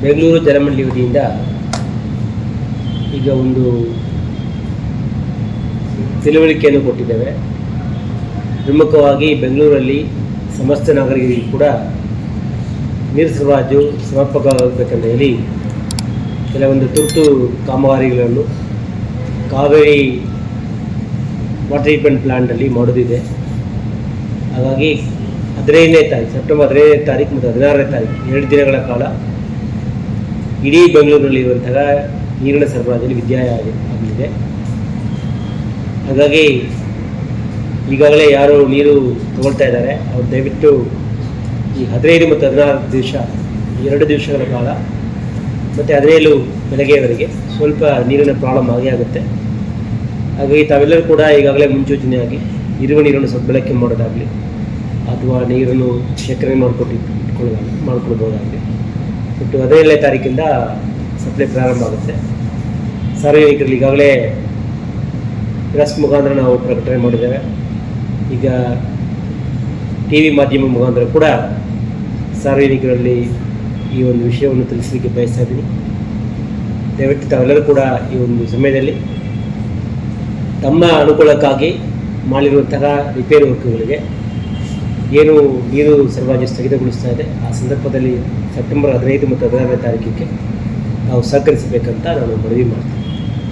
ಬೆಂಗಳೂರು ಜಲಮಂಡಳಿ ವತಿಯಿಂದ ಈಗ ಒಂದು ತಿಳುವಳಿಕೆಯನ್ನು ಕೊಟ್ಟಿದ್ದೇವೆ. ಪ್ರಮುಖವಾಗಿ ಬೆಂಗಳೂರಲ್ಲಿ ಸಮಸ್ತ ನಾಗರಿಕರಿಗೂ ಕೂಡ ನೀರು ಸರಬರಾಜು ಸಮರ್ಪಕವಾಗಬೇಕಂತ ಹೇಳಿ ಕೆಲವೊಂದು ತುರ್ತು ಕಾಮಗಾರಿಗಳನ್ನು ಕಾವೇರಿ ವಾಟರ್ ಟ್ರೀಟ್ಮೆಂಟ್ ಪ್ಲಾಂಟಲ್ಲಿ ಮಾಡೋದಿದೆ. ಹಾಗಾಗಿ 15ನೇ ತಾರೀಕು ಸೆಪ್ಟೆಂಬರ್ 15ನೇ ತಾರೀಕು ಮತ್ತು 16ನೇ ತಾರೀಕು 2 ದಿನಗಳ ಕಾಲ ಇಡೀ ಬೆಂಗಳೂರಿನಲ್ಲಿರುವಂತಹ ನೀರಿನ ಸರಬರಾಜಲ್ಲಿ ವ್ಯತ್ಯಯ ಆಗಲಿದೆ. ಹಾಗಾಗಿ ಈಗಾಗಲೇ ಯಾರು ನೀರು ತಗೊಳ್ತಾ ಇದ್ದಾರೆ ಅವರು ದಯವಿಟ್ಟು ಈ 15 ಮತ್ತು 16 ದಿವಸ 2 ದಿವಸಗಳ ಕಾಲ ಮತ್ತು 17 ಬೆಳಗ್ಗೆಯವರೆಗೆ ಸ್ವಲ್ಪ ನೀರಿನ ಪ್ರಾಬ್ಲಮ್ ಆಗೇ ಆಗುತ್ತೆ. ಹಾಗಾಗಿ ತಾವೆಲ್ಲರೂ ಕೂಡ ಈಗಾಗಲೇ ಮುನ್ಸೂಚನೆಯಾಗಿ ಇರುವ ನೀರನ್ನು ಸದ್ಬಳಕೆ ಮಾಡೋದಾಗಲಿ ಅಥವಾ ನೀರನ್ನು ಶೇಖರಣೆ ಮಾಡ್ಕೊಳ್ಬೋದಾಗಲಿ. ಮತ್ತು 15ನೇ ತಾರೀಕಿಂದ ಸಪ್ಲೈ ಪ್ರಾರಂಭ ಆಗುತ್ತೆ. ಸಾರ್ವಜನಿಕರಲ್ಲಿ ಈಗಾಗಲೇ ಪ್ರೆಸ್ ಮುಖಾಂತರ ನಾವು ಪ್ರಕಟಣೆ ಮಾಡಿದ್ದೇವೆ. ಈಗ TV ಮಾಧ್ಯಮ ಮುಖಾಂತರ ಕೂಡ ಸಾರ್ವಜನಿಕರಲ್ಲಿ ಈ ಒಂದು ವಿಷಯವನ್ನು ತಿಳಿಸಲಿಕ್ಕೆ ಬಯಸ್ತಾ ಇದ್ದೀನಿ. ದಯವಿಟ್ಟು ತಾವೆಲ್ಲರೂ ಕೂಡ ಈ ಒಂದು ಸಮಯದಲ್ಲಿ ತಮ್ಮ ಅನುಕೂಲಕ್ಕಾಗಿ ಮಾಡಿರುವಂತಹ ರಿಪೇರಿ ವರ್ಕ್ಗಳಿಗೆ ಏನು ನೀರು ಸರಬರಾಜು ಸ್ಥಗಿತಗೊಳಿಸ್ತಾ ಇದೆ ಆ ಸಂದರ್ಭದಲ್ಲಿ ಸೆಪ್ಟೆಂಬರ್ 15 ಮತ್ತು 16ನೇ ತಾರೀಕಿಗೆ ನಾವು ಸಹಕರಿಸಬೇಕಂತ ನಾನು ಮನವಿ ಮಾಡ್ತೀನಿ.